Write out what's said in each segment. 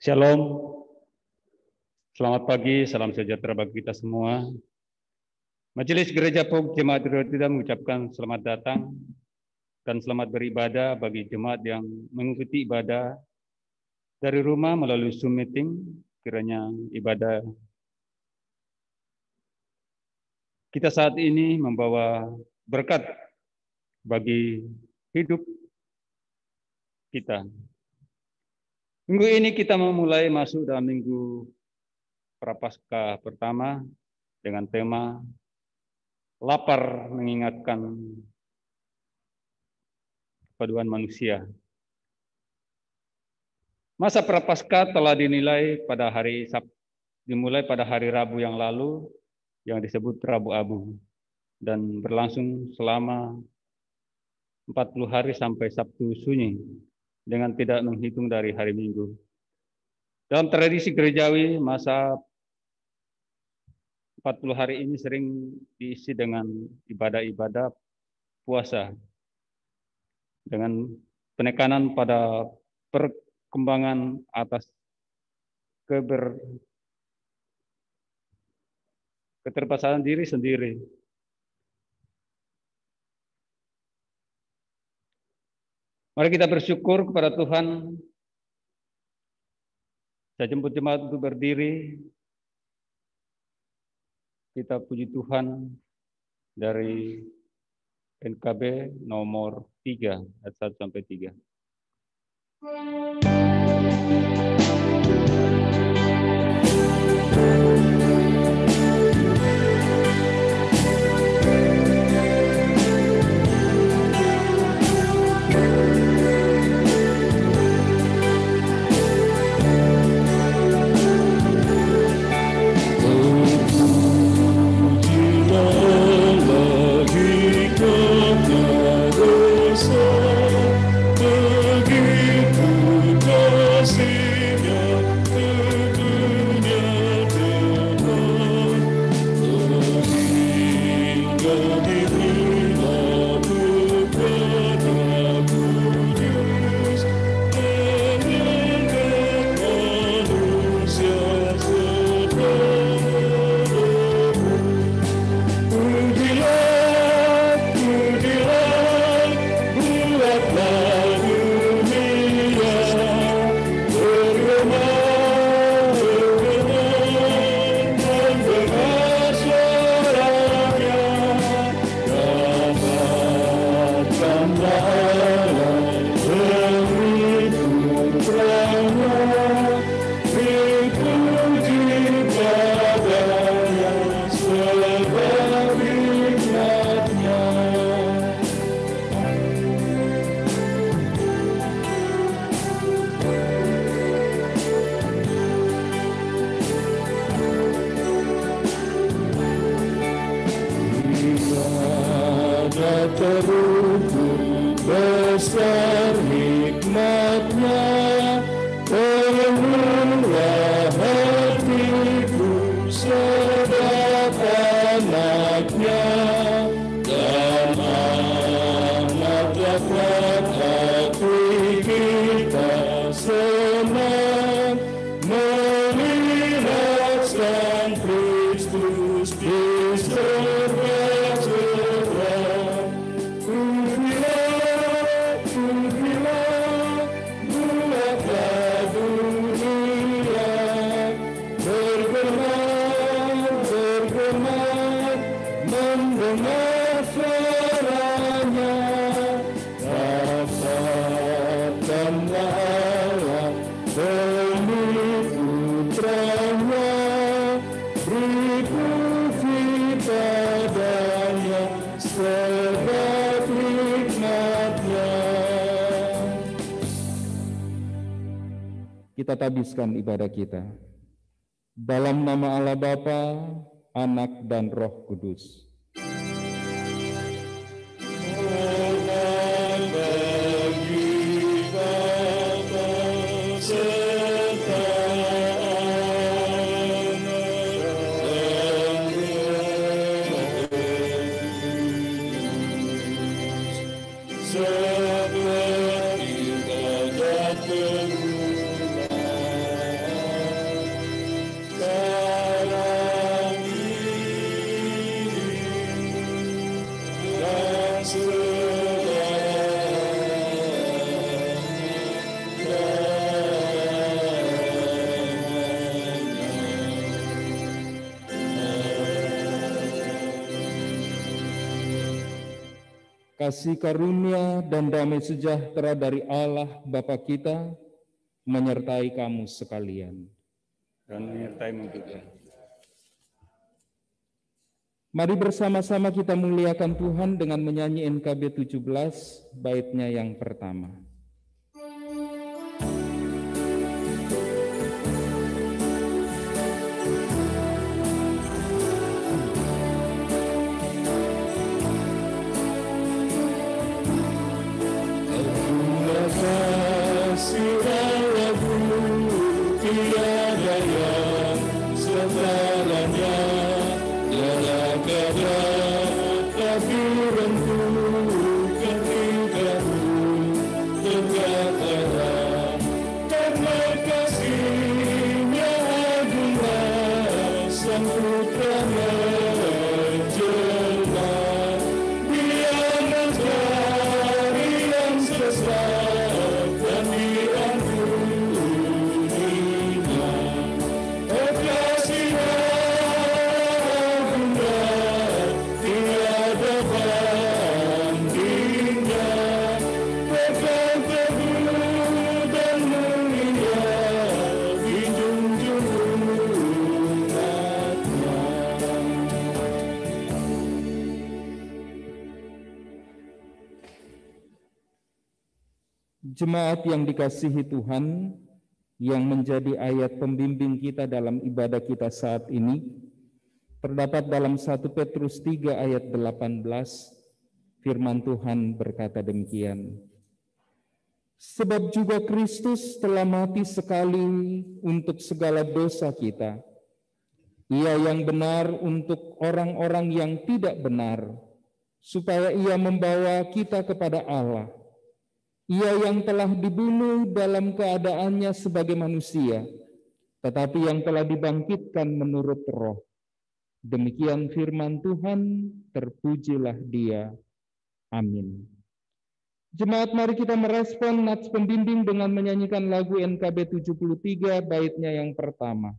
Shalom, selamat pagi, salam sejahtera bagi kita semua. Majelis Gereja POG Jemaat Rotterdam mengucapkan selamat datang dan selamat beribadah bagi jemaat yang mengikuti ibadah dari rumah melalui Zoom meeting. Kiranya ibadah kita saat ini membawa berkat bagi hidup kita. Minggu ini kita memulai masuk dalam minggu Prapaskah pertama dengan tema lapar mengingatkan kepaduan manusia. Masa Prapaskah telah dimulai pada hari Rabu yang lalu yang disebut Rabu Abu dan berlangsung selama 40 hari sampai Sabtu Sunyi dengan tidak menghitung dari hari Minggu. Dalam tradisi gerejawi, masa 40 hari ini sering diisi dengan ibadah-ibadah puasa dengan penekanan pada perkembangan atas keterbatasan diri sendiri. Mari kita bersyukur kepada Tuhan. Saya jemput jemaat untuk berdiri. Kita puji Tuhan dari NKB nomor 3 ayat 1 sampai 3. Kita tabiskan ibadah kita. Dalam nama Allah Bapa, Anak dan Roh Kudus. kasih karunia dan damai sejahtera dari Allah Bapa kita menyertai kamu sekalian. Dan menyertaimu juga. Mari bersama-sama kita muliakan Tuhan dengan menyanyi NKB 17, baitnya yang pertama. Jemaat yang dikasihi Tuhan, yang menjadi ayat pembimbing kita dalam ibadah kita saat ini, terdapat dalam 1 Petrus 3 ayat 18, firman Tuhan berkata demikian. Sebab juga Kristus telah mati sekali untuk segala dosa kita. Ia yang benar untuk orang-orang yang tidak benar, supaya ia membawa kita kepada Allah. Ia yang telah dibunuh dalam keadaannya sebagai manusia, tetapi yang telah dibangkitkan menurut roh. Demikian firman Tuhan, terpujilah Dia. Amin. Jemaat, mari kita merespon nats pembimbing dengan menyanyikan lagu NKB 73, baitnya yang pertama.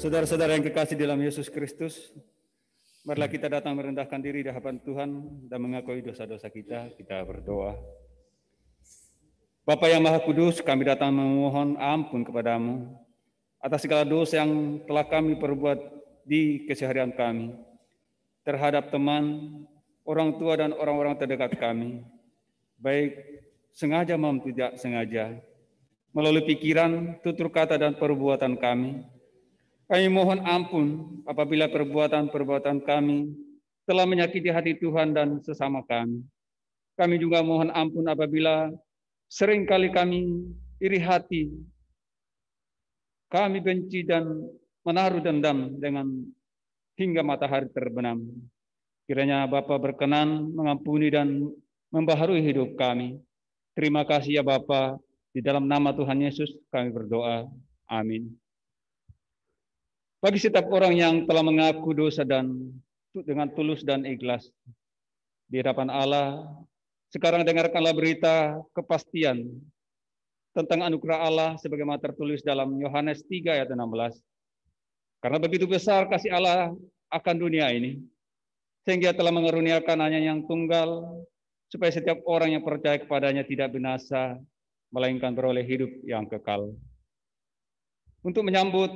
Saudara-saudara yang kekasih dalam Yesus Kristus, marilah kita datang merendahkan diri di hadapan Tuhan dan mengakui dosa-dosa kita. Kita berdoa. Bapa yang Maha Kudus, kami datang memohon ampun kepadamu atas segala dosa yang telah kami perbuat di keseharian kami terhadap teman, orang tua, dan orang-orang terdekat kami, baik sengaja maupun tidak sengaja, melalui pikiran, tutur kata, dan perbuatan kami. Kami mohon ampun apabila perbuatan-perbuatan kami telah menyakiti hati Tuhan dan sesama kami. Kami juga mohon ampun apabila seringkali kami iri hati, kami benci dan menaruh dendam dengan hingga matahari terbenam. Kiranya Bapa berkenan mengampuni dan membaharui hidup kami. Terima kasih ya Bapa, di dalam nama Tuhan Yesus kami berdoa. Amin. Bagi setiap orang yang telah mengaku dosa dan dengan tulus dan ikhlas di hadapan Allah, sekarang dengarkanlah berita kepastian tentang anugerah Allah sebagaimana tertulis dalam Yohanes 3 ayat 16. Karena begitu besar kasih Allah akan dunia ini, sehingga telah mengaruniakan anaknya yang tunggal, supaya setiap orang yang percaya kepadanya tidak binasa, melainkan beroleh hidup yang kekal. Untuk menyambut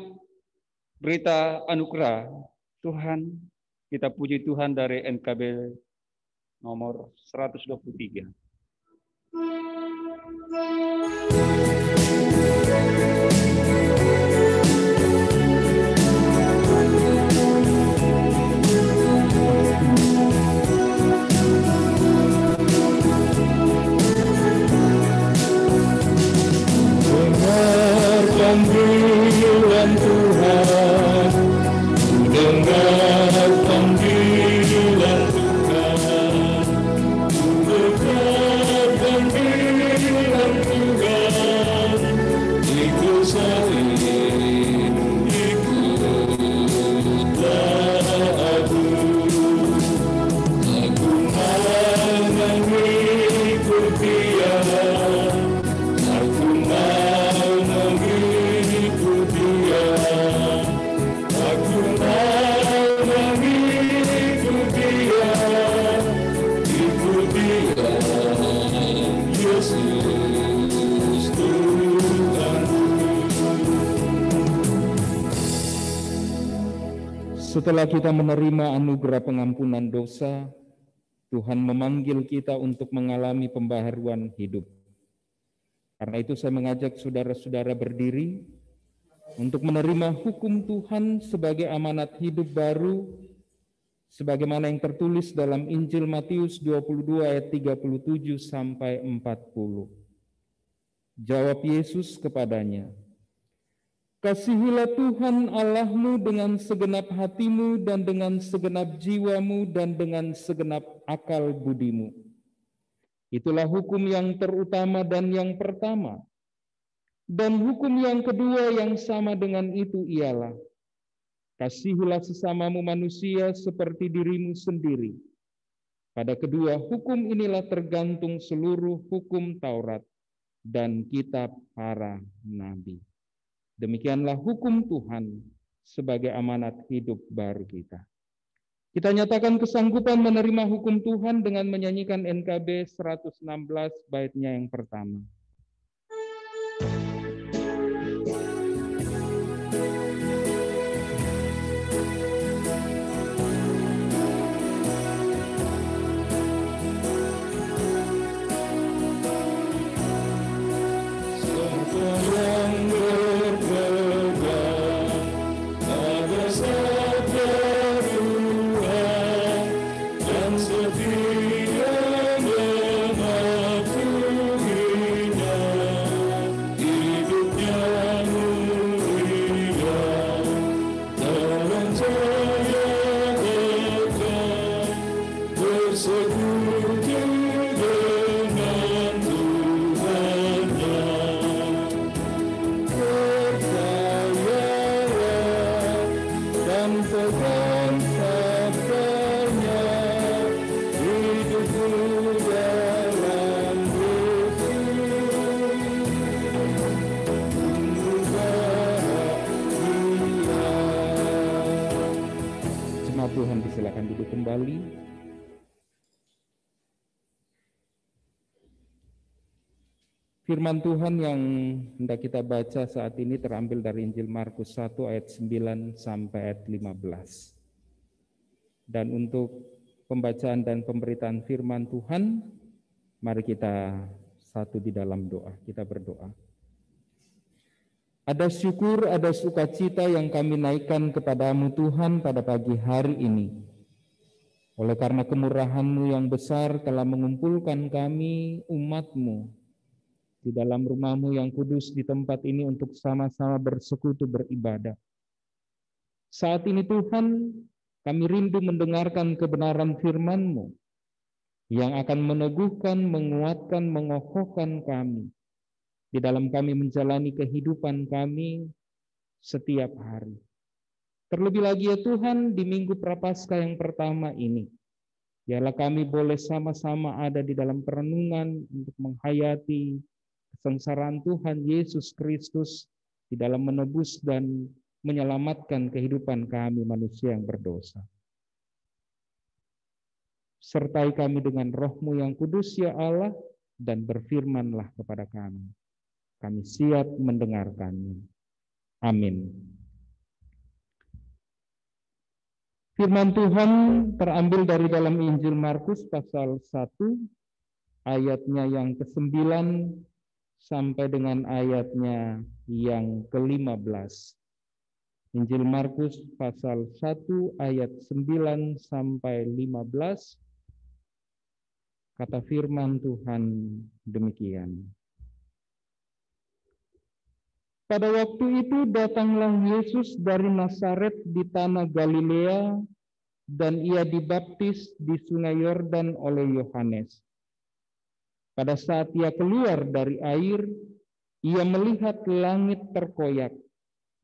berita anugerah Tuhan, kita puji Tuhan dari NKB nomor 123. Panggilan Tuhan, dengar panggilan Tuhan, dengar panggilan Tuhan, ikut salin, ikutlah aku mau mengikut Dia. Setelah kita menerima anugerah pengampunan dosa, Tuhan memanggil kita untuk mengalami pembaharuan hidup. Karena itu saya mengajak saudara-saudara berdiri untuk menerima hukum Tuhan sebagai amanat hidup baru, sebagaimana yang tertulis dalam Injil Matius 22 ayat 37 sampai 40. Jawab Yesus kepadanya, "Kasihilah Tuhan Allahmu dengan segenap hatimu dan dengan segenap jiwamu dan dengan segenap akal budimu. Itulah hukum yang terutama dan yang pertama. Dan hukum yang kedua yang sama dengan itu ialah, kasihilah sesamamu manusia seperti dirimu sendiri. Pada kedua hukum inilah tergantung seluruh hukum Taurat dan kitab para nabi." Demikianlah hukum Tuhan sebagai amanat hidup baru kita. Kita nyatakan kesanggupan menerima hukum Tuhan dengan menyanyikan NKB 116 baitnya yang pertama. Tuhan, silakan duduk kembali. Firman Tuhan yang hendak kita baca saat ini terambil dari Injil Markus 1 ayat 9 sampai ayat 15. Dan untuk pembacaan dan pemberitaan firman Tuhan, mari kita satu di dalam doa. Kita berdoa. Ada syukur, ada sukacita yang kami naikkan kepadamu Tuhan pada pagi hari ini. Oleh karena kemurahan-Mu yang besar telah mengumpulkan kami umat-Mu di dalam rumah-Mu yang kudus di tempat ini untuk sama-sama bersekutu beribadah. Saat ini Tuhan, kami rindu mendengarkan kebenaran firman-Mu yang akan meneguhkan, menguatkan, mengokohkan kami di dalam kami menjalani kehidupan kami setiap hari. Terlebih lagi ya Tuhan, di Minggu Prapaskah yang pertama ini, biarlah kami boleh sama-sama ada di dalam perenungan untuk menghayati kesengsaraan Tuhan Yesus Kristus di dalam menebus dan menyelamatkan kehidupan kami manusia yang berdosa. Sertai kami dengan Roh-Mu yang kudus ya Allah, dan berfirmanlah kepada kami. Kami siap mendengarkannya. Amin. Firman Tuhan terambil dari dalam Injil Markus pasal 1, ayatnya yang ke-9 sampai dengan ayatnya yang ke-15. Injil Markus pasal 1 ayat 9 sampai 15. Kata firman Tuhan demikian. Pada waktu itu datanglah Yesus dari Nazaret di tanah Galilea, dan ia dibaptis di Sungai Yordan oleh Yohanes. Pada saat ia keluar dari air, ia melihat langit terkoyak,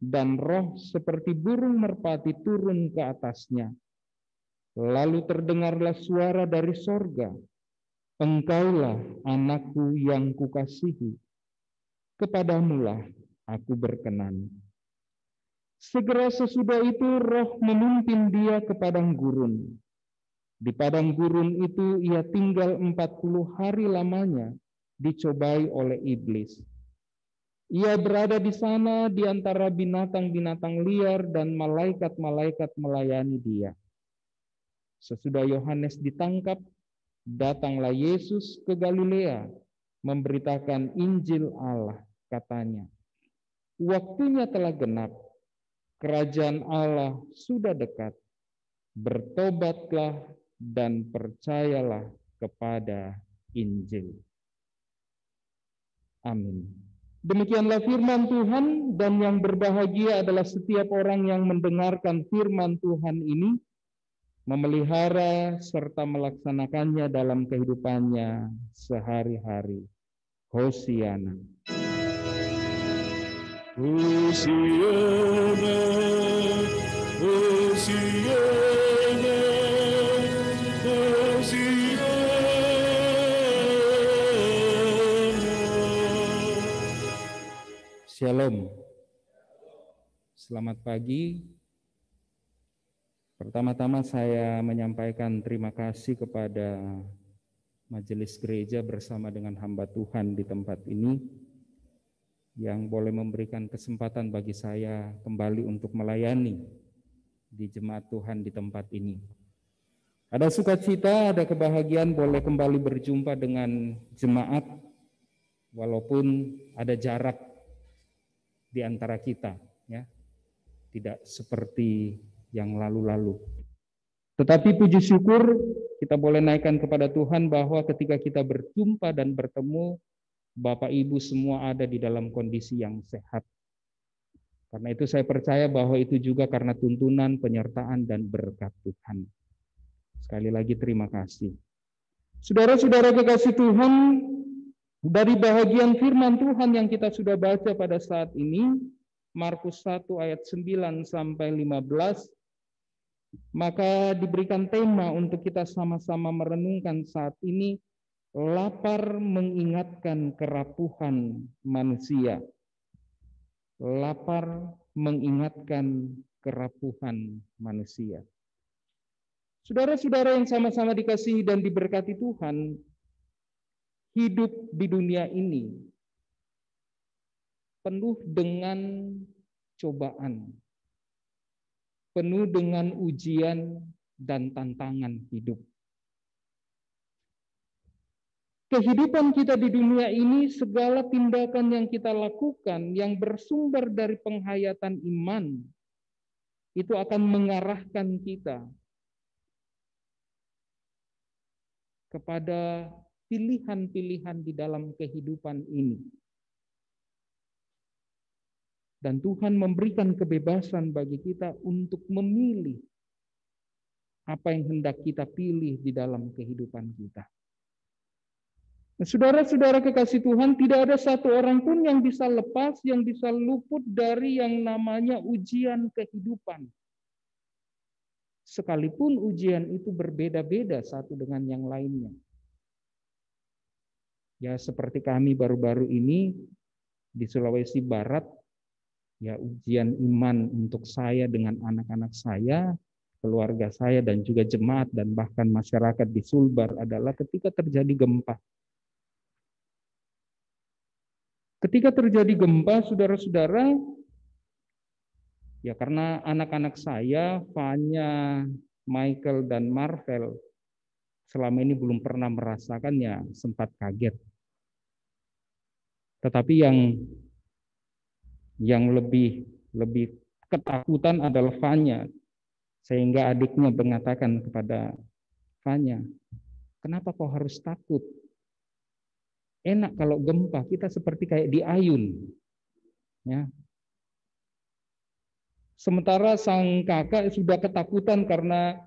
dan roh seperti burung merpati turun ke atasnya. Lalu terdengarlah suara dari sorga, "Engkaulah anakku yang kukasihi, kepadamulah aku berkenan." Segera sesudah itu roh memimpin dia ke padang gurun. Di padang gurun itu ia tinggal 40 hari lamanya, dicobai oleh iblis. Ia berada di sana di antara binatang-binatang liar, dan malaikat-malaikat melayani dia. Sesudah Yohanes ditangkap, datanglah Yesus ke Galilea, memberitakan Injil Allah. Katanya, "Waktunya telah genap, kerajaan Allah sudah dekat. Bertobatlah dan percayalah kepada Injil." Amin. Demikianlah firman Tuhan, dan yang berbahagia adalah setiap orang yang mendengarkan firman Tuhan ini, memelihara serta melaksanakannya dalam kehidupannya sehari-hari. Hosiana. Hosiana, Hosiana, Hosiana. Shalom. Selamat pagi. Pertama-tama saya menyampaikan terima kasih kepada Majelis Gereja bersama dengan hamba Tuhan di tempat ini yang boleh memberikan kesempatan bagi saya kembali untuk melayani di jemaat Tuhan di tempat ini. Ada sukacita, ada kebahagiaan boleh kembali berjumpa dengan jemaat walaupun ada jarak di antara kita, ya. Tidak seperti yang lalu-lalu. Tetapi puji syukur kita boleh naikkan kepada Tuhan bahwa ketika kita berjumpa dan bertemu, Bapak Ibu semua ada di dalam kondisi yang sehat. Karena itu saya percaya bahwa itu juga karena tuntunan, penyertaan, dan berkat Tuhan. Sekali lagi terima kasih. Saudara-saudara kekasih Tuhan, dari bahagian firman Tuhan yang kita sudah baca pada saat ini, Markus 1 ayat 9 sampai 15, maka diberikan tema untuk kita sama-sama merenungkan saat ini, lapar mengingatkan kerapuhan manusia. Lapar mengingatkan kerapuhan manusia. Saudara-saudara yang sama-sama dikasihi dan diberkati Tuhan, hidup di dunia ini penuh dengan cobaan, penuh dengan ujian dan tantangan hidup. Kehidupan kita di dunia ini, segala tindakan yang kita lakukan yang bersumber dari penghayatan iman, itu akan mengarahkan kita kepada pilihan-pilihan di dalam kehidupan ini. Dan Tuhan memberikan kebebasan bagi kita untuk memilih apa yang hendak kita pilih di dalam kehidupan kita. Nah, saudara-saudara kekasih Tuhan, tidak ada satu orang pun yang bisa lepas, yang bisa luput dari yang namanya ujian kehidupan. Sekalipun ujian itu berbeda-beda satu dengan yang lainnya. Ya, seperti kami baru-baru ini di Sulawesi Barat ya ujian iman untuk saya dengan anak-anak saya, keluarga saya, dan juga jemaat dan bahkan masyarakat di Sulbar adalah ketika terjadi gempa. Ketika terjadi gempa, saudara-saudara, ya karena anak-anak saya, Fanya, Michael, dan Marvel, selama ini belum pernah merasakannya, sempat kaget. Tetapi yang lebih ketakutan adalah Fanya, sehingga adiknya mengatakan kepada Fanya, kenapa kau harus takut? Enak kalau gempa, kita seperti kayak di ayun. Ya. Sementara sang kakak sudah ketakutan karena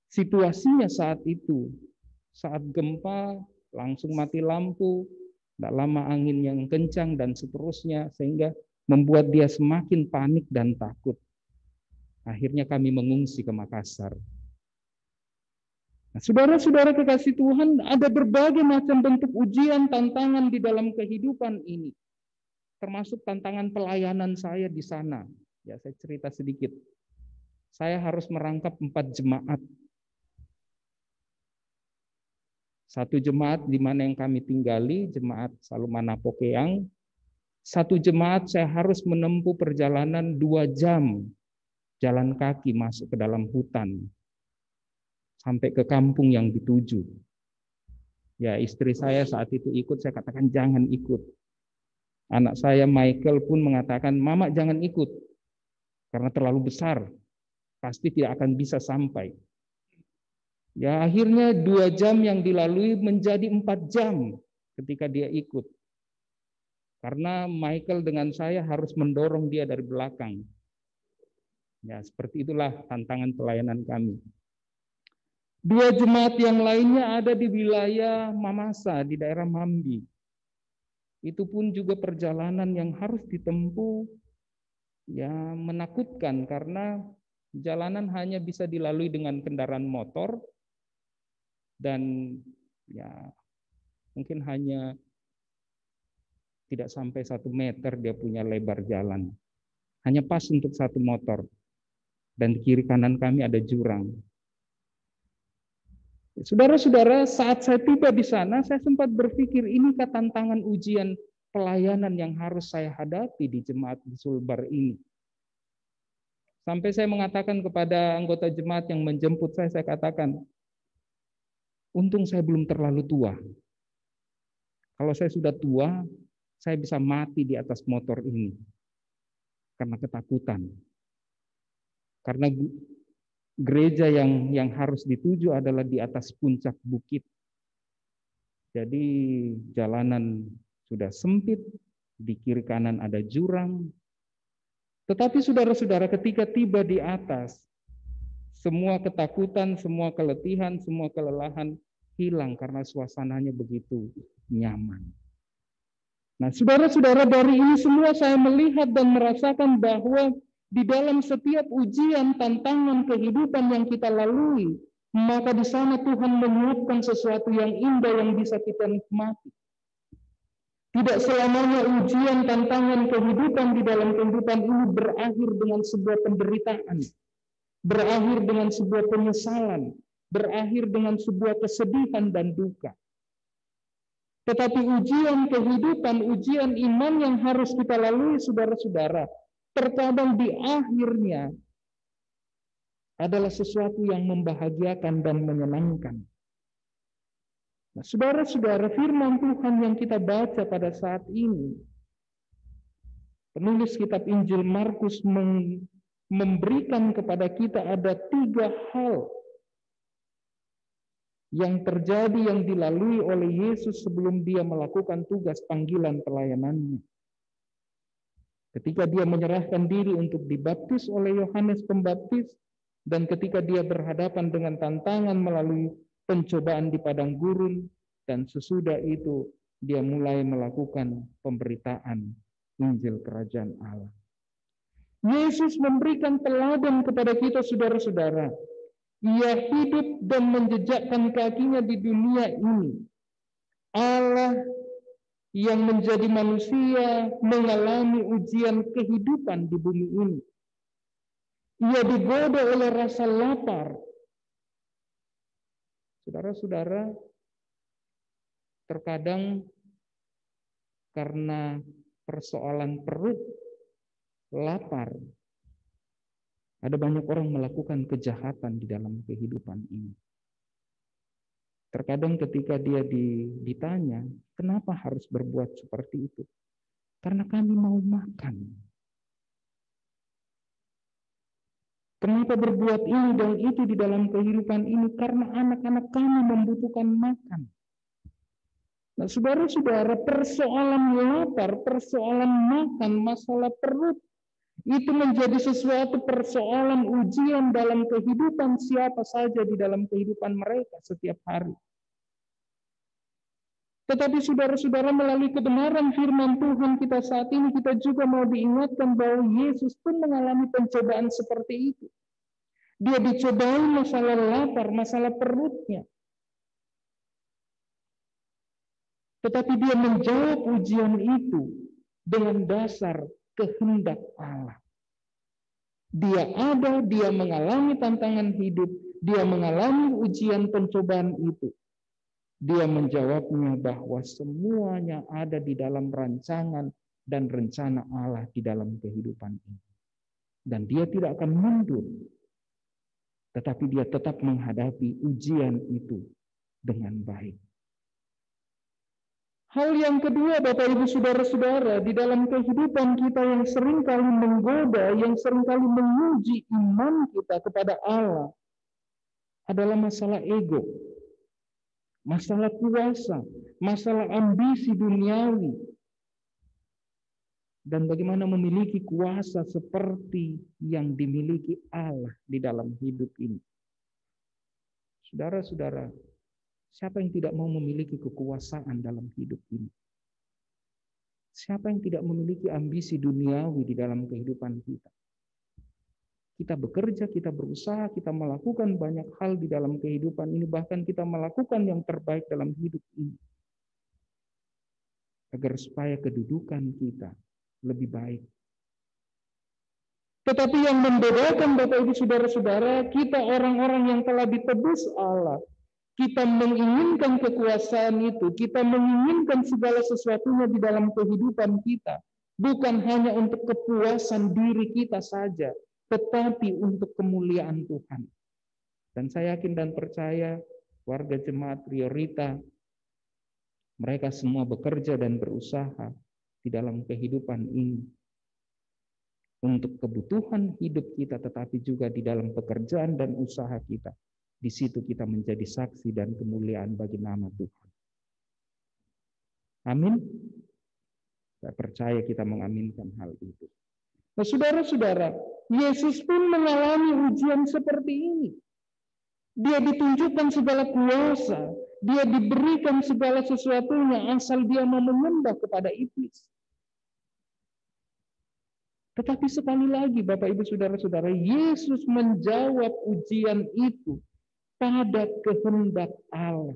situasinya saat itu. Saat gempa, langsung mati lampu, tidak lama angin yang kencang, dan seterusnya, sehingga membuat dia semakin panik dan takut. Akhirnya kami mengungsi ke Makassar. Nah, saudara-saudara kekasih Tuhan, ada berbagai macam bentuk ujian, tantangan di dalam kehidupan ini. Termasuk tantangan pelayanan saya di sana. Ya, saya cerita sedikit. Saya harus merangkap 4 jemaat. Satu jemaat di mana yang kami tinggali, jemaat Salumana Pokeang. Satu jemaat saya harus menempuh perjalanan 2 jam jalan kaki masuk ke dalam hutan sampai ke kampung yang dituju. Ya, istri saya saat itu ikut, saya katakan jangan ikut. Anak saya Michael pun mengatakan, Mama jangan ikut, karena terlalu besar, pasti tidak akan bisa sampai. Ya, akhirnya 2 jam yang dilalui menjadi 4 jam ketika dia ikut. Karena Michael dengan saya harus mendorong dia dari belakang. Ya, seperti itulah tantangan pelayanan kami. 2 jemaat yang lainnya ada di wilayah Mamasa, di daerah Mambi. Itu pun juga perjalanan yang harus ditempuh, ya menakutkan karena jalanan hanya bisa dilalui dengan kendaraan motor dan ya mungkin hanya tidak sampai 1 meter dia punya lebar jalan. Hanya pas untuk 1 motor. Dan di kiri kanan kami ada jurang. Saudara-saudara, saat saya tiba di sana, saya sempat berpikir, inikah tantangan ujian pelayanan yang harus saya hadapi di jemaat di Sulbar ini. Sampai saya mengatakan kepada anggota jemaat yang menjemput saya katakan, untung saya belum terlalu tua. Kalau saya sudah tua, saya bisa mati di atas motor ini. Karena ketakutan. Karena gereja yang harus dituju adalah di atas puncak bukit. Jadi jalanan sudah sempit, di kiri kanan ada jurang. Tetapi saudara-saudara ketika tiba di atas, semua ketakutan, semua keletihan, semua kelelahan hilang karena suasananya begitu nyaman. Nah, saudara-saudara, dari ini semua saya melihat dan merasakan bahwa di dalam setiap ujian, tantangan kehidupan yang kita lalui, maka di sana Tuhan menyiapkan sesuatu yang indah yang bisa kita nikmati. Tidak selamanya ujian, tantangan kehidupan di dalam kehidupan ini berakhir dengan sebuah penderitaan, berakhir dengan sebuah penyesalan, berakhir dengan sebuah kesedihan dan duka. Tetapi ujian kehidupan, ujian iman yang harus kita lalui, saudara-saudara, terkadang di akhirnya adalah sesuatu yang membahagiakan dan menyenangkan. Nah, saudara-saudara, firman Tuhan yang kita baca pada saat ini, penulis kitab Injil Markus memberikan kepada kita ada 3 hal yang terjadi, yang dilalui oleh Yesus sebelum dia melakukan tugas panggilan pelayanannya. Ketika dia menyerahkan diri untuk dibaptis oleh Yohanes Pembaptis, dan ketika dia berhadapan dengan tantangan melalui pencobaan di padang gurun, dan sesudah itu dia mulai melakukan pemberitaan Injil Kerajaan Allah. Yesus memberikan teladan kepada kita, saudara-saudara. Ia hidup dan menjejakkan kakinya di dunia ini. Allah yang menjadi manusia mengalami ujian kehidupan di bumi ini. Ia digoda oleh rasa lapar. Saudara-saudara, terkadang karena persoalan perut, lapar, ada banyak orang melakukan kejahatan di dalam kehidupan ini. Terkadang ketika dia ditanya, kenapa harus berbuat seperti itu? Karena kami mau makan. Kenapa berbuat ini dan itu di dalam kehidupan ini? Karena anak-anak kami membutuhkan makan. Nah, saudara-saudara, persoalan lapar, persoalan makan, masalah perut, itu menjadi sesuatu persoalan ujian dalam kehidupan siapa saja di dalam kehidupan mereka setiap hari. Tetapi saudara-saudara, melalui kebenaran firman Tuhan kita saat ini, kita juga mau diingatkan bahwa Yesus pun mengalami pencobaan seperti itu. Dia dicobai masalah lapar, masalah perutnya. Tetapi dia menjawab ujian itu dengan dasar kehendak Allah. Dia ada, dia mengalami tantangan hidup, dia mengalami ujian pencobaan itu. Dia menjawabnya bahwa semuanya ada di dalam rancangan dan rencana Allah di dalam kehidupan ini. Dan dia tidak akan mundur. Tetapi dia tetap menghadapi ujian itu dengan baik. Hal yang kedua, Bapak Ibu Saudara-saudara, di dalam kehidupan kita yang seringkali menggoda, yang seringkali menguji iman kita kepada Allah, adalah masalah ego, masalah kuasa, masalah ambisi duniawi, dan bagaimana memiliki kuasa seperti yang dimiliki Allah di dalam hidup ini. Saudara-saudara, siapa yang tidak mau memiliki kekuasaan dalam hidup ini? Siapa yang tidak memiliki ambisi duniawi di dalam kehidupan kita? Kita bekerja, kita berusaha, kita melakukan banyak hal di dalam kehidupan ini, bahkan kita melakukan yang terbaik dalam hidup ini. Agar supaya kedudukan kita lebih baik. Tetapi yang membedakan Bapak Ibu Saudara-saudara, kita orang-orang yang telah ditebus Allah, kita menginginkan kekuasaan itu, kita menginginkan segala sesuatunya di dalam kehidupan kita, bukan hanya untuk kepuasan diri kita saja, tetapi untuk kemuliaan Tuhan. Dan saya yakin dan percaya warga jemaat Priorita, mereka semua bekerja dan berusaha di dalam kehidupan ini untuk kebutuhan hidup kita, tetapi juga di dalam pekerjaan dan usaha kita. Di situ kita menjadi saksi dan kemuliaan bagi nama Tuhan. Amin. Saya percaya kita mengaminkan hal itu. Nah, saudara-saudara, Yesus pun mengalami ujian seperti ini. Dia ditunjukkan segala kuasa, dia diberikan segala sesuatunya asal dia mau menyembah kepada iblis. Tetapi sekali lagi Bapak Ibu Saudara-saudara, Yesus menjawab ujian itu pada kehendak Allah.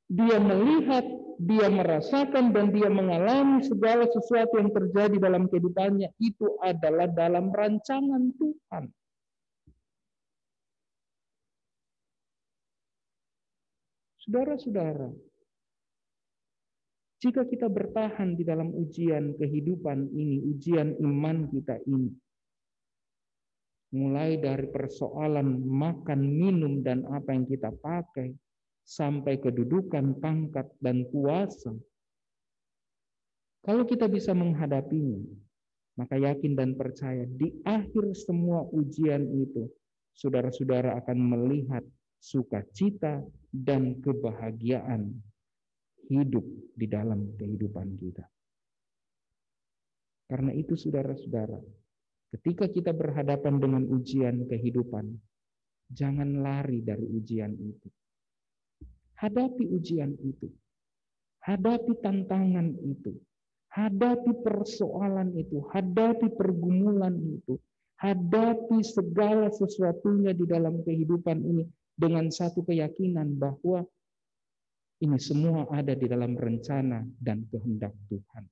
Dia melihat, dia merasakan, dan dia mengalami segala sesuatu yang terjadi dalam kehidupannya itu adalah dalam rancangan Tuhan. Saudara-saudara, jika kita bertahan di dalam ujian kehidupan ini, ujian iman kita ini, mulai dari persoalan makan, minum, dan apa yang kita pakai, sampai kedudukan, pangkat, dan kuasa. Kalau kita bisa menghadapinya, maka yakin dan percaya di akhir semua ujian itu, saudara-saudara akan melihat sukacita dan kebahagiaan hidup di dalam kehidupan kita. Karena itu saudara-saudara, ketika kita berhadapan dengan ujian kehidupan, jangan lari dari ujian itu. Hadapi ujian itu. Hadapi tantangan itu. Hadapi persoalan itu. Hadapi pergumulan itu. Hadapi segala sesuatunya di dalam kehidupan ini dengan satu keyakinan bahwa Ini semua ada di dalam rencana dan kehendak Tuhan.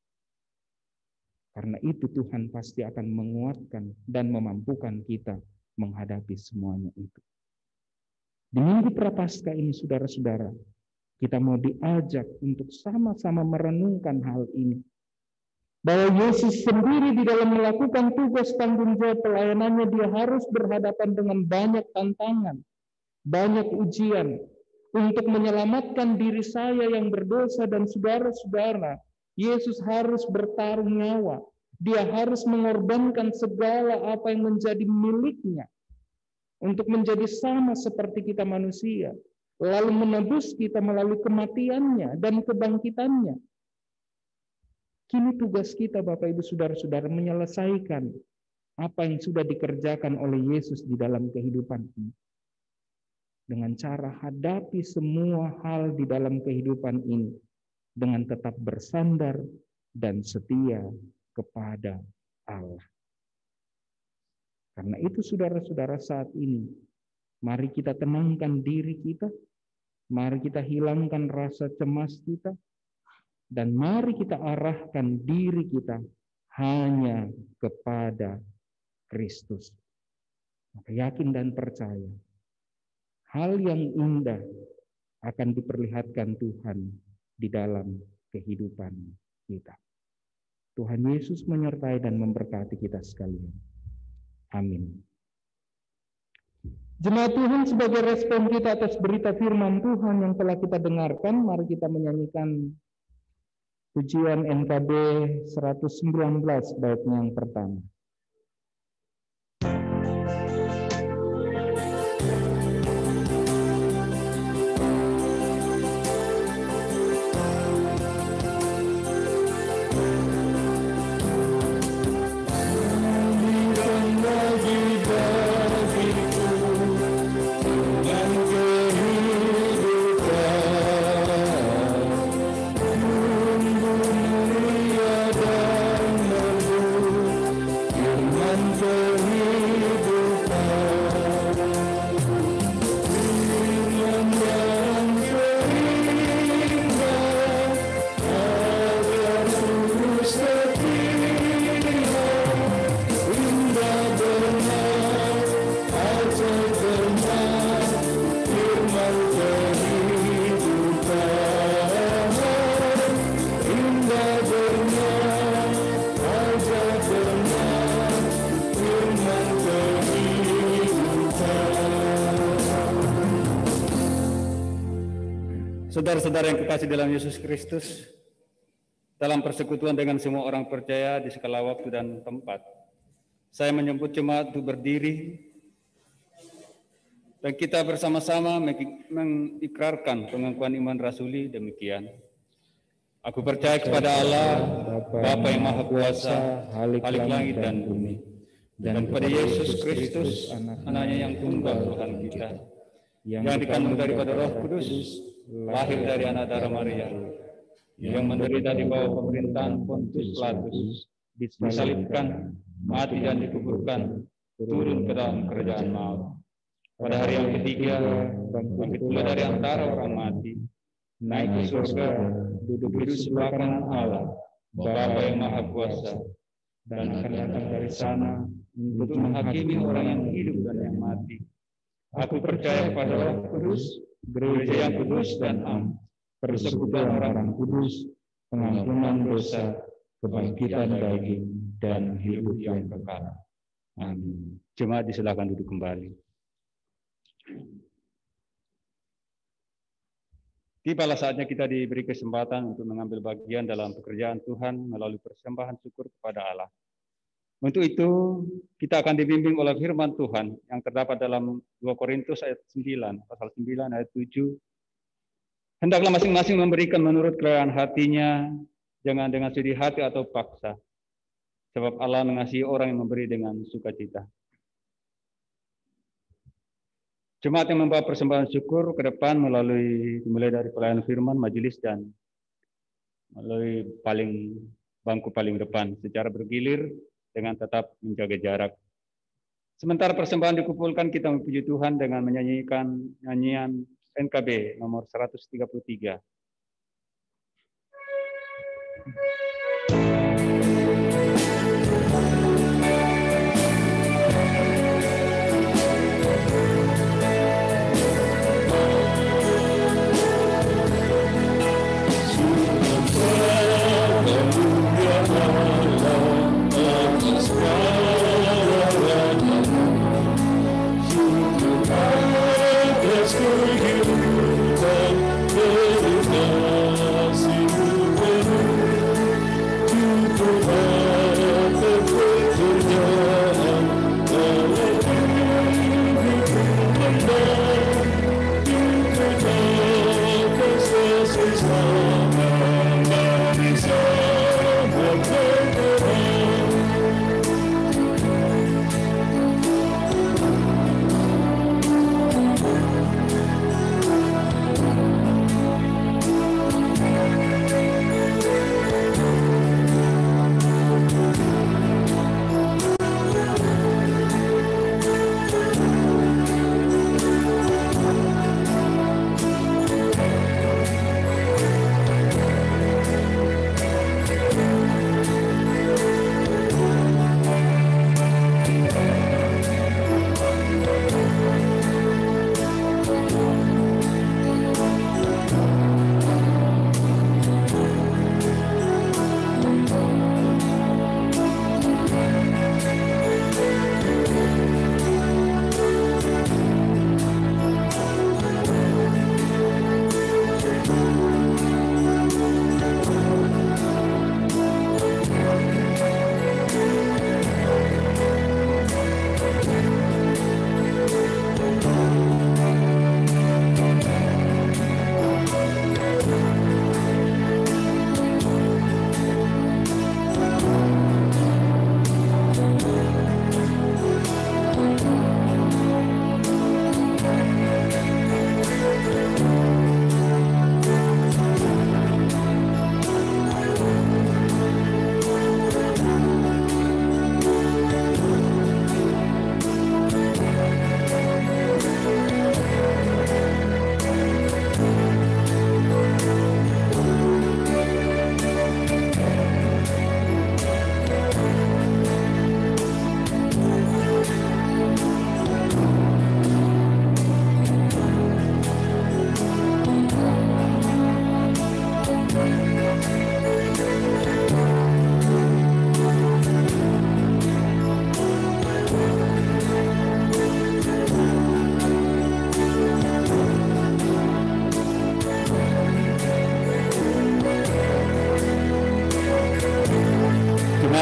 Karena itu Tuhan pasti akan menguatkan dan memampukan kita menghadapi semuanya itu. Di Minggu Prapaskah ini, saudara-saudara, kita mau diajak untuk sama-sama merenungkan hal ini. Bahwa Yesus sendiri di dalam melakukan tugas tanggung jawab pelayanannya, dia harus berhadapan dengan banyak tantangan, banyak ujian, untuk menyelamatkan diri saya yang berdosa dan saudara-saudara. Yesus harus bertaruh nyawa. Dia harus mengorbankan segala apa yang menjadi miliknya untuk menjadi sama seperti kita manusia, lalu menebus kita melalui kematiannya dan kebangkitannya. Kini tugas kita, Bapak Ibu Saudara-saudara, menyelesaikan apa yang sudah dikerjakan oleh Yesus di dalam kehidupan ini. Dengan cara hadapi semua hal di dalam kehidupan ini dengan tetap bersandar dan setia kepada Allah. Karena itu saudara-saudara, saat ini mari kita tenangkan diri kita, mari kita hilangkan rasa cemas kita, dan mari kita arahkan diri kita hanya kepada Kristus. Maka yakin dan percaya, hal yang indah akan diperlihatkan Tuhan di dalam kehidupan kita. Tuhan Yesus menyertai dan memberkati kita sekalian. Amin. Jemaat Tuhan, sebagai respon kita atas berita firman Tuhan yang telah kita dengarkan, mari kita menyanyikan pujian NKB 119 baitnya yang pertama. Saudara-saudara yang kekasih dalam Yesus Kristus, dalam persekutuan dengan semua orang percaya di segala waktu dan tempat, saya menyebut jemaat untuk berdiri dan kita bersama-sama mengikrarkan pengakuan iman rasuli demikian. Aku percaya kepada Allah, Bapa yang Maha Kuasa, Khalik langit dan bumi, dan kepada Yesus Kristus, Anaknya yang tunggal Tuhan kita, yang dikandung daripada Roh Kudus, lahir dari anak darah Maria, yang menderita di bawah pemerintahan Pontius Pilatus, disalibkan, mati dan dikuburkan, turun ke dalam kerajaan maut. Pada hari yang ketiga, bangkit pula dari antara orang mati, naik ke surga, duduk di sebelah kanan Allah, Bapa yang Maha Kuasa, dan akan datang dari sana untuk menghakimi orang yang hidup dan yang mati. Aku percaya pada Roh Kudus, gereja yang kudus dan am, persekutuan orang kudus, pengampunan dosa, kebangkitan daging, dan hidup yang kekal. Amin. Jemaat disilakan duduk kembali. Tibalah saatnya kita diberi kesempatan untuk mengambil bagian dalam pekerjaan Tuhan melalui persembahan syukur kepada Allah. Untuk itu, kita akan dibimbing oleh firman Tuhan yang terdapat dalam 2 Korintus ayat 9, pasal 9 ayat 7. Hendaklah masing-masing memberikan menurut kerelaan hatinya, jangan dengan sedih hati atau paksa. Sebab Allah mengasihi orang yang memberi dengan sukacita. Jemaat yang membawa persembahan syukur ke depan mulai dari pelayanan firman, majelis, dan melalui bangku paling depan secara bergilir, dengan tetap menjaga jarak. Sementara persembahan dikumpulkan, kita memuji Tuhan dengan menyanyikan nyanyian NKB nomor 133.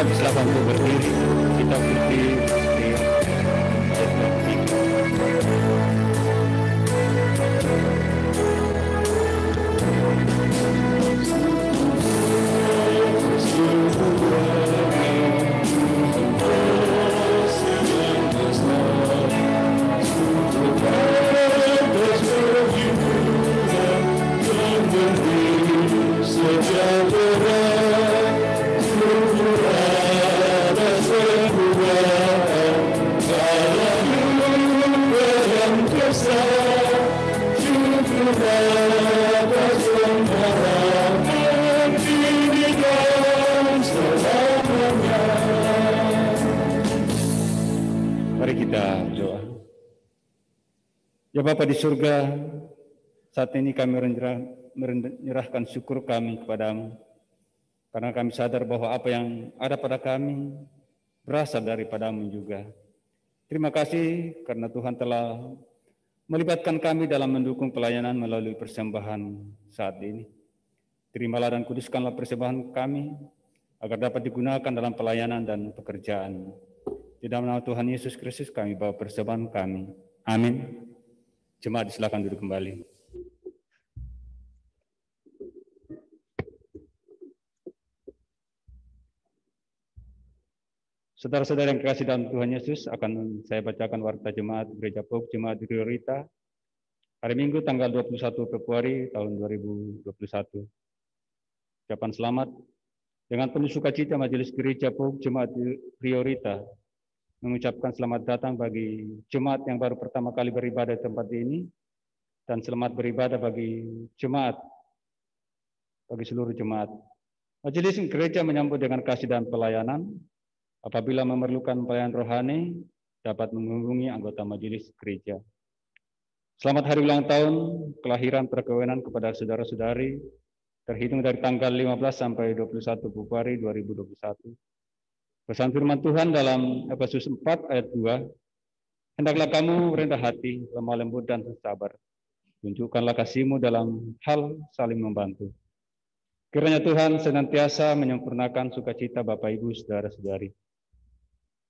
Silakan untuk berdiri, kita berdiri di Ya Bapa di surga, saat ini kami menyerahkan syukur kami kepadamu, karena kami sadar bahwa apa yang ada pada kami berasal daripadamu juga. Terima kasih karena Tuhan telah melibatkan kami dalam mendukung pelayanan melalui persembahan saat ini. Terimalah dan kuduskanlah persembahan kami, agar dapat digunakan dalam pelayanan dan pekerjaan. Di dalam nama Tuhan Yesus Kristus kami bawa persembahan kami. Amin. Jemaat silakan duduk kembali. Saudara-saudara yang kekasih dalam Tuhan Yesus, akan saya bacakan warta jemaat Gereja Pok Jemaat Priorita hari Minggu tanggal 21 Februari tahun 2021. Ucapan selamat dengan penuh sukacita Majelis Gereja Pok Jemaat Priorita mengucapkan selamat datang bagi jemaat yang baru pertama kali beribadah di tempat ini, dan selamat beribadah bagi jemaat, bagi seluruh jemaat. Majelis gereja menyambut dengan kasih dan pelayanan. Apabila memerlukan pelayanan rohani, dapat menghubungi anggota majelis gereja. Selamat hari ulang tahun kelahiran perkawinan kepada saudara-saudari terhitung dari tanggal 15 sampai 21 Februari 2021. Pesan firman Tuhan dalam Efesus 4 ayat 2, hendaklah kamu rendah hati, lemah lembut dan sabar. Tunjukkanlah kasih-Mu dalam hal saling membantu. Kiranya Tuhan senantiasa menyempurnakan sukacita Bapak Ibu saudara-saudari.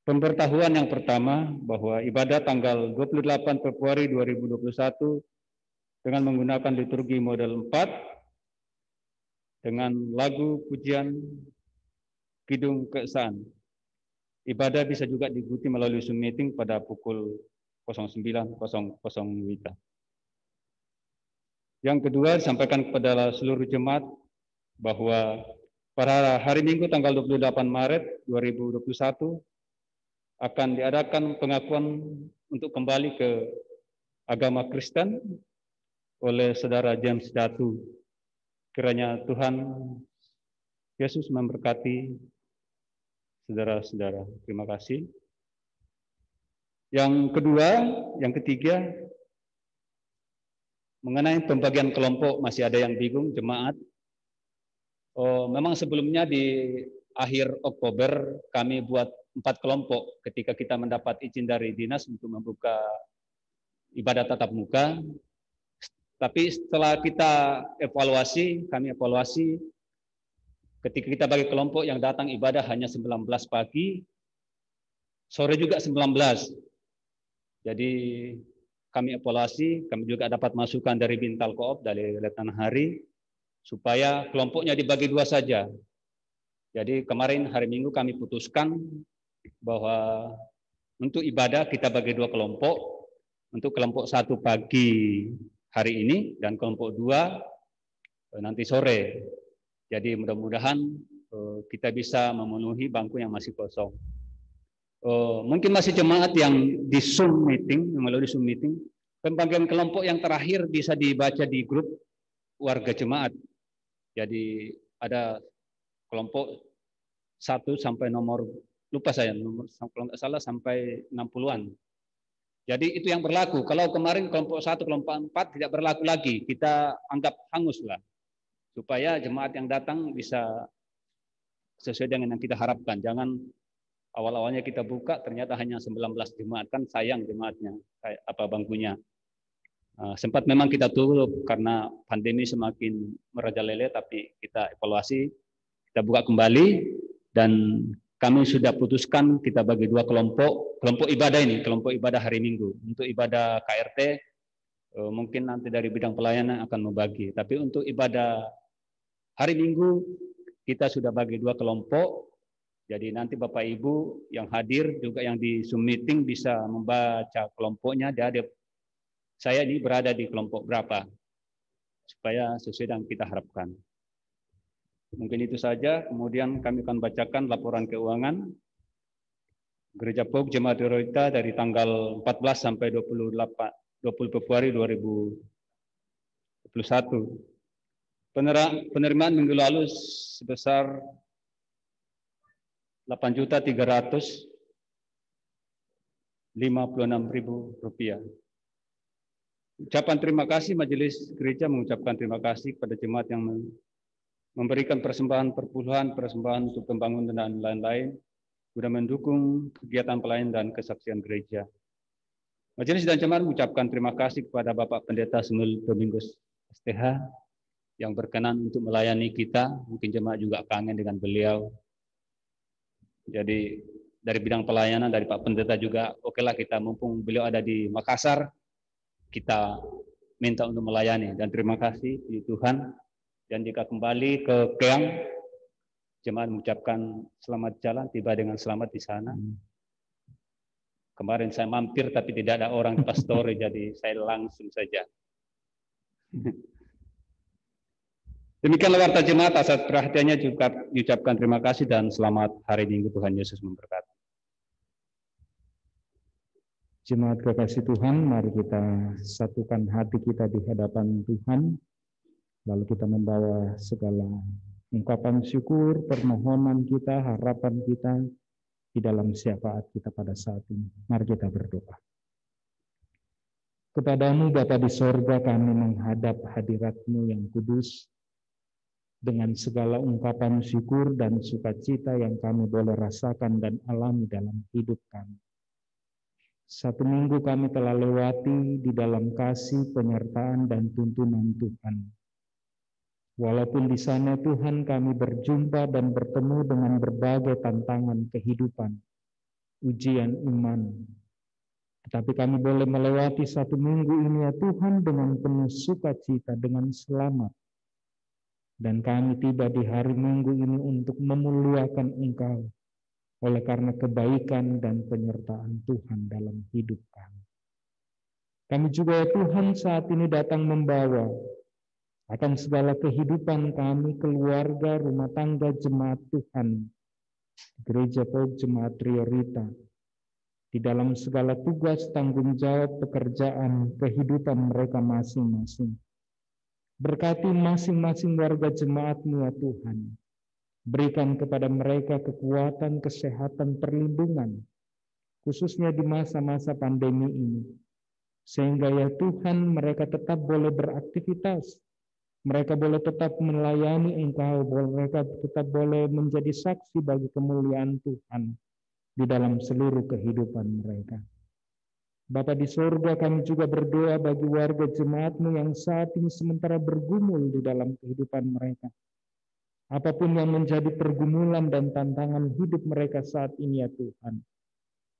Pemberitahuan yang pertama bahwa ibadah tanggal 28 Februari 2021 dengan menggunakan liturgi model 4 dengan lagu pujian Kidung Keesaan. Ibadah bisa juga diikuti melalui Zoom meeting pada pukul 09.00 WITA. Yang kedua, disampaikan kepada seluruh jemaat bahwa pada hari Minggu tanggal 28 Maret 2021 akan diadakan pengakuan untuk kembali ke agama Kristen oleh Saudara James Datu. Kiranya Tuhan Yesus memberkati saudara-saudara. Terima kasih. Yang ketiga, mengenai pembagian kelompok masih ada yang bingung jemaat. Memang sebelumnya di akhir Oktober kami buat 4 kelompok ketika kita mendapat izin dari dinas untuk membuka ibadah tatap muka. Tapi setelah kita kami evaluasi, ketika kita bagi kelompok yang datang ibadah hanya 19 pagi, sore juga 19. Jadi kami evaluasi, kami juga dapat masukan dari Bintal Koop, dari Letnan Hari, supaya kelompoknya dibagi 2 saja. Jadi kemarin hari Minggu kami putuskan bahwa untuk ibadah kita bagi 2 kelompok, untuk kelompok 1 pagi hari ini dan kelompok 2 nanti sore. Jadi mudah-mudahan kita bisa memenuhi bangku yang masih kosong. Mungkin masih jemaat yang di Zoom meeting, melalui Zoom meeting, pembagian kelompok yang terakhir bisa dibaca di grup warga jemaat. Jadi ada kelompok 1 sampai nomor, lupa saya, nomor kalau nggak salah sampai 60-an. Jadi itu yang berlaku. Kalau kemarin kelompok 1, kelompok 4 tidak berlaku lagi, kita anggap hanguslah. Supaya jemaat yang datang bisa sesuai dengan yang kita harapkan. Jangan awal-awalnya kita buka ternyata hanya 19 jemaat, kan sayang jemaatnya, bangkunya. Sempat memang kita tutup karena pandemi semakin merajalela, tapi kita evaluasi, kita buka kembali dan kami sudah putuskan kita bagi 2 kelompok ibadah ini, kelompok ibadah hari Minggu. Untuk ibadah KRT mungkin nanti dari bidang pelayanan akan membagi, tapi untuk ibadah hari Minggu kita sudah bagi 2 kelompok. Jadi nanti Bapak Ibu yang hadir juga yang di Zoom meeting bisa membaca kelompoknya. Saya ini berada di kelompok berapa supaya sesuai dengan kita harapkan. Mungkin itu saja. Kemudian kami akan bacakan laporan keuangan Gereja POG Jemaat Dorita dari tanggal 14 sampai 20 Februari 2021. Penerimaan minggu lalu sebesar Rp8.356.000. Ucapan terima kasih, Majelis Gereja mengucapkan terima kasih kepada jemaat yang memberikan persembahan perpuluhan, persembahan untuk pembangunan dan lain-lain, guna mendukung kegiatan pelayanan dan kesaksian gereja. Majelis dan jemaat mengucapkan terima kasih kepada Bapak Pendeta Samuel Domingus STH yang berkenan untuk melayani kita. Mungkin jemaat juga kangen dengan beliau. Jadi dari bidang pelayanan dari Pak Pendeta juga, okelah kita mumpung beliau ada di Makassar, kita minta untuk melayani. Dan terima kasih di Tuhan. Dan jika kembali ke Keang, jemaat mengucapkan selamat jalan, tiba dengan selamat di sana. Kemarin saya mampir tapi tidak ada orang di pastori, jadi saya langsung saja. Demikianlah warta jemaat, atas perhatiannya juga diucapkan terima kasih dan selamat hari Minggu. Tuhan Yesus memberkati. Jemaat kekasih Tuhan, mari kita satukan hati kita di hadapan Tuhan, lalu kita membawa segala ungkapan syukur, permohonan kita, harapan kita di dalam syafaat kita pada saat ini. Mari kita berdoa. Kepadamu Bapa di sorga, kami menghadap hadirat-Mu yang kudus dengan segala ungkapan syukur dan sukacita yang kami boleh rasakan dan alami dalam hidup kami. Satu minggu kami telah lewati di dalam kasih, penyertaan, dan tuntunan Tuhan. Walaupun di sana Tuhan kami berjumpa dan bertemu dengan berbagai tantangan kehidupan, ujian iman. Tetapi kami boleh melewati satu minggu ini ya Tuhan dengan penuh sukacita, dengan selamat. Dan kami tiba di hari Minggu ini untuk memuliakan Engkau oleh karena kebaikan dan penyertaan Tuhan dalam hidup kami. Kami juga ya Tuhan saat ini datang membawa akan segala kehidupan kami, keluarga, rumah tangga, jemaat Tuhan, Gereja Paut Jemaat Riorita, di dalam segala tugas, tanggung jawab, pekerjaan, kehidupan mereka masing-masing. Berkati masing-masing warga jemaat-Mu ya Tuhan. Berikan kepada mereka kekuatan, kesehatan, perlindungan, khususnya di masa-masa pandemi ini. Sehingga ya Tuhan mereka tetap boleh beraktivitas, mereka boleh tetap melayani Engkau, mereka tetap boleh menjadi saksi bagi kemuliaan Tuhan di dalam seluruh kehidupan mereka. Bapa di sorga, kami juga berdoa bagi warga jemaat-Mu yang saat ini sementara bergumul di dalam kehidupan mereka. Apapun yang menjadi pergumulan dan tantangan hidup mereka saat ini ya Tuhan,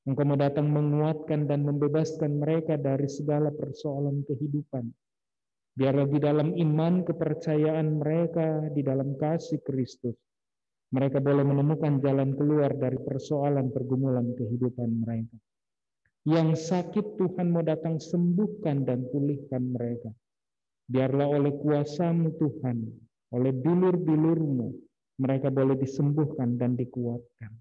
Engkau mau datang menguatkan dan membebaskan mereka dari segala persoalan kehidupan. Biarlah di dalam iman kepercayaan mereka, di dalam kasih Kristus, mereka boleh menemukan jalan keluar dari persoalan pergumulan kehidupan mereka. Yang sakit Tuhan mau datang sembuhkan dan pulihkan mereka. Biarlah oleh kuasa-Mu Tuhan, oleh bilur-bilur-Mu, mereka boleh disembuhkan dan dikuatkan.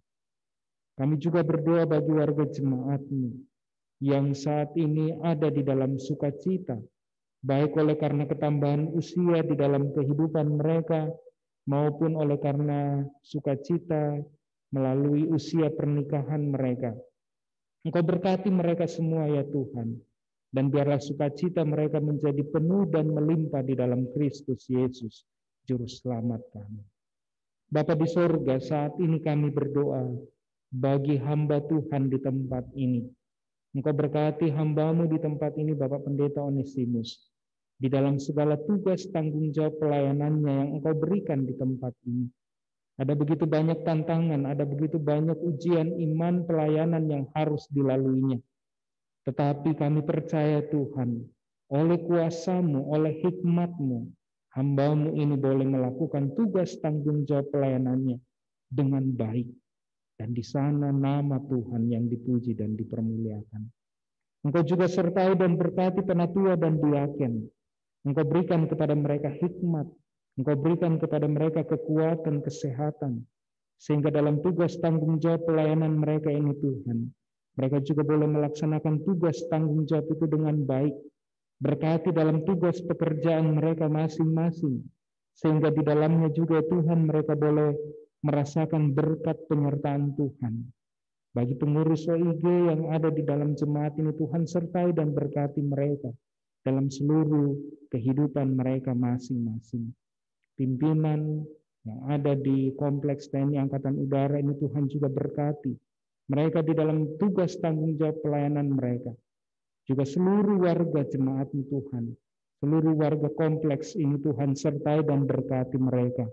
Kami juga berdoa bagi warga jemaat-Mu yang saat ini ada di dalam sukacita, baik oleh karena ketambahan usia di dalam kehidupan mereka, maupun oleh karena sukacita melalui usia pernikahan mereka. Engkau berkati mereka semua ya Tuhan, dan biarlah sukacita mereka menjadi penuh dan melimpah di dalam Kristus Yesus, Juru Selamat kami. Bapa di sorga, saat ini kami berdoa bagi hamba Tuhan di tempat ini. Engkau berkati hamba-Mu di tempat ini, Bapak Pendeta Onesimus, di dalam segala tugas tanggung jawab pelayanannya yang Engkau berikan di tempat ini. Ada begitu banyak tantangan, ada begitu banyak ujian iman pelayanan yang harus dilaluinya. Tetapi kami percaya Tuhan, oleh kuasa-Mu, oleh hikmat-Mu, hamba-Mu ini boleh melakukan tugas tanggung jawab pelayanannya dengan baik. Dan di sana nama Tuhan yang dipuji dan dipermuliakan. Engkau juga sertai dan berkati penatua dan diaken. Engkau berikan kepada mereka hikmat. Engkau berikan kepada mereka kekuatan, kesehatan. Sehingga dalam tugas tanggung jawab pelayanan mereka ini Tuhan, mereka juga boleh melaksanakan tugas tanggung jawab itu dengan baik. Berkati dalam tugas pekerjaan mereka masing-masing. Sehingga di dalamnya juga Tuhan mereka boleh merasakan berkat penyertaan Tuhan. Bagi pengurus OIG yang ada di dalam jemaat ini, Tuhan sertai dan berkati mereka dalam seluruh kehidupan mereka masing-masing. Pimpinan yang ada di Kompleks TNI Angkatan Udara ini Tuhan juga berkati mereka di dalam tugas tanggung jawab pelayanan mereka. Juga seluruh warga jemaat-Mu Tuhan, seluruh warga kompleks ini Tuhan sertai dan berkati mereka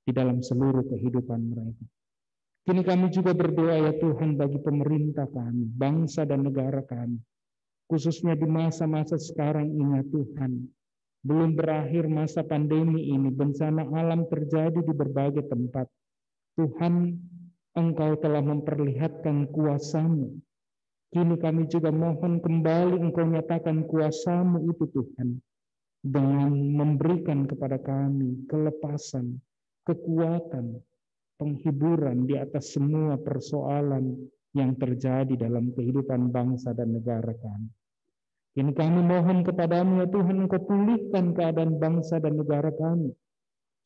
di dalam seluruh kehidupan mereka. Kini kami juga berdoa ya Tuhan bagi pemerintah kami, bangsa dan negara kami. Khususnya di masa-masa sekarang ini ya Tuhan. Belum berakhir masa pandemi ini, bencana alam terjadi di berbagai tempat. Tuhan, Engkau telah memperlihatkan kuasa-Mu. Kini kami juga mohon kembali Engkau nyatakan kuasa-Mu itu Tuhan. Dengan memberikan kepada kami kelepasan, kekuatan, penghiburan di atas semua persoalan yang terjadi dalam kehidupan bangsa dan negara kami. Kini kami mohon kepadamu ya Tuhan, Engkau pulihkan keadaan bangsa dan negara kami.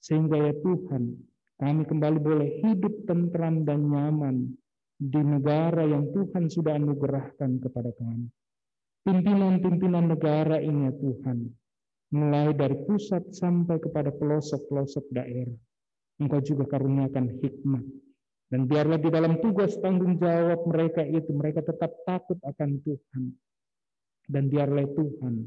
Sehingga ya Tuhan, kami kembali boleh hidup tentram dan nyaman di negara yang Tuhan sudah anugerahkan kepada kami. Pimpinan-pimpinan negara ini ya Tuhan, mulai dari pusat sampai kepada pelosok-pelosok daerah, Engkau juga karuniakan hikmat. Dan biarlah di dalam tugas tanggung jawab mereka itu, mereka tetap takut akan Tuhan. Dan biarlah Tuhan,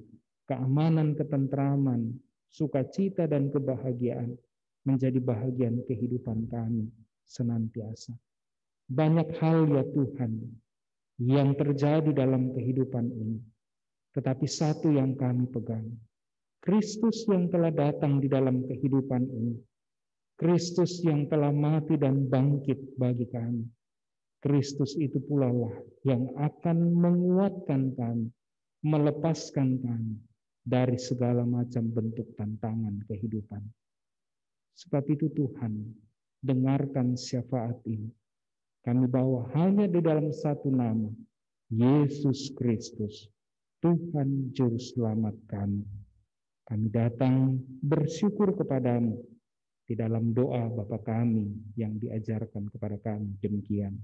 keamanan, ketentraman, sukacita dan kebahagiaan menjadi bahagian kehidupan kami senantiasa. Banyak hal ya Tuhan yang terjadi dalam kehidupan ini. Tetapi satu yang kami pegang, Kristus yang telah datang di dalam kehidupan ini. Kristus yang telah mati dan bangkit bagi kami. Kristus itu pula lah yang akan menguatkan kami, melepaskan kami dari segala macam bentuk tantangan kehidupan. Sebab itu Tuhan, dengarkan syafaat ini. Kami bawa hanya di dalam satu nama, Yesus Kristus, Tuhan Juru Selamat kami. Kami datang bersyukur kepadamu di dalam doa Bapa kami yang diajarkan kepada kami demikian.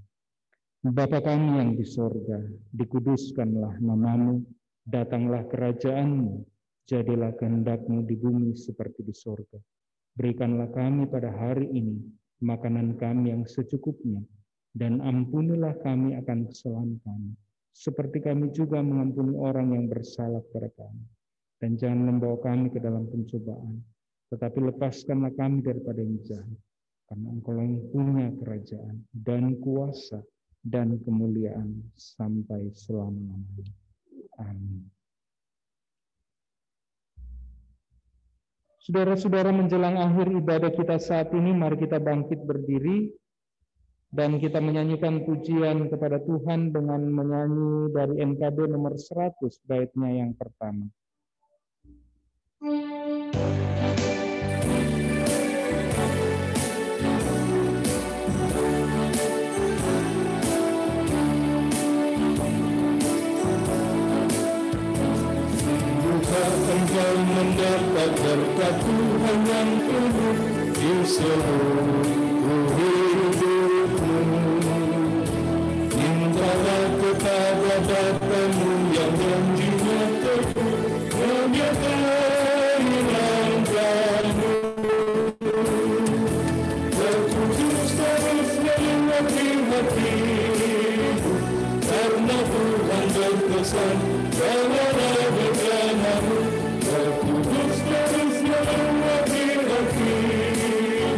Bapa kami yang di sorga, dikuduskanlah namamu, datanglah kerajaanmu, jadilah kehendak-Mu di bumi seperti di sorga. Berikanlah kami pada hari ini makanan kami yang secukupnya, dan ampunilah kami akan kesalahan kami, seperti kami juga mengampuni orang yang bersalah kepada kami. Dan jangan membawa kami ke dalam pencobaan, tetapi lepaskanlah kami daripada yang jahat, karena Engkau yang punya kerajaan dan kuasa dan kemuliaan sampai selama-lamanya. Amin. Saudara-saudara, menjelang akhir ibadah kita saat ini, mari kita bangkit berdiri dan kita menyanyikan pujian kepada Tuhan dengan menyanyi dari NKB nomor 100, baitnya yang pertama. Engkau mendapat berkat Tuhan yang penuh di seluruh hidupmu. Mintalah kepada Bapa-Mu yang janjinya teguh, menyertai langkahmu. Terkudus terus melewati hatimu, karena Tuhan berkesan dalam rencanamu. Terkudus terus melewati hatimu,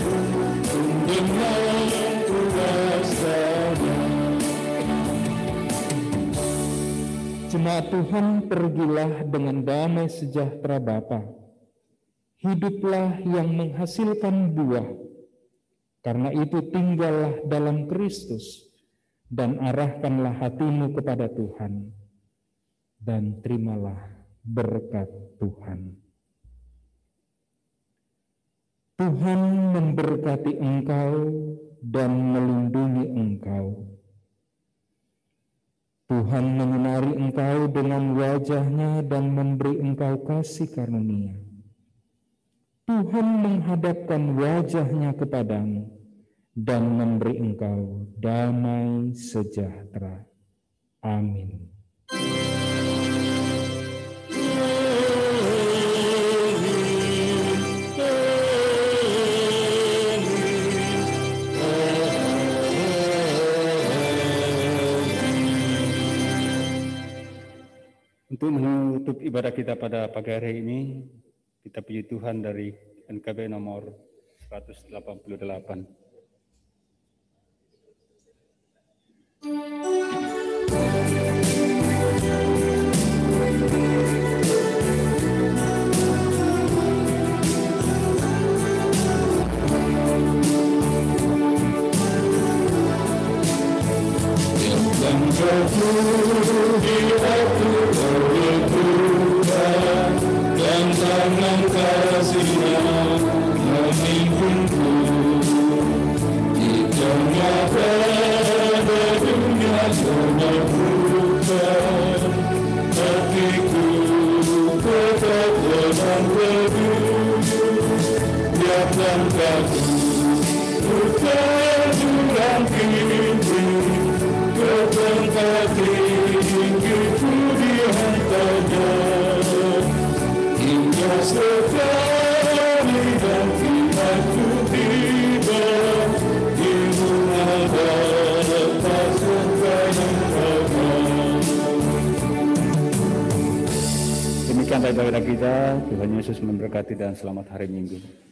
dengan kuasa-Nya. Jemaat Tuhan, pergilah dengan damai sejahtera Bapa. Hiduplah yang menghasilkan buah. Karena itu tinggallah dalam Kristus dan arahkanlah hatimu kepada Tuhan. Dan terimalah berkat Tuhan. Tuhan memberkati engkau dan melindungi engkau. Tuhan menyinari engkau dengan wajah-Nya dan memberi engkau kasih karunia. Tuhan menghadapkan wajah-Nya kepadamu dan memberi engkau damai sejahtera. Amin. Untuk menutup ibadah kita pada pagi hari ini, kita puji Tuhan dari NKB nomor 188. Dan tangan kasih-Nya memimpinku. langkahku, berjalan tinggi, ke tempat tinggi ku dihantarnya, hingga sekali nanti aku tiba di menghadap pasukan Tuhan. Demikian ibadah kita. Tuhan Yesus memberkati dan selamat hari Minggu.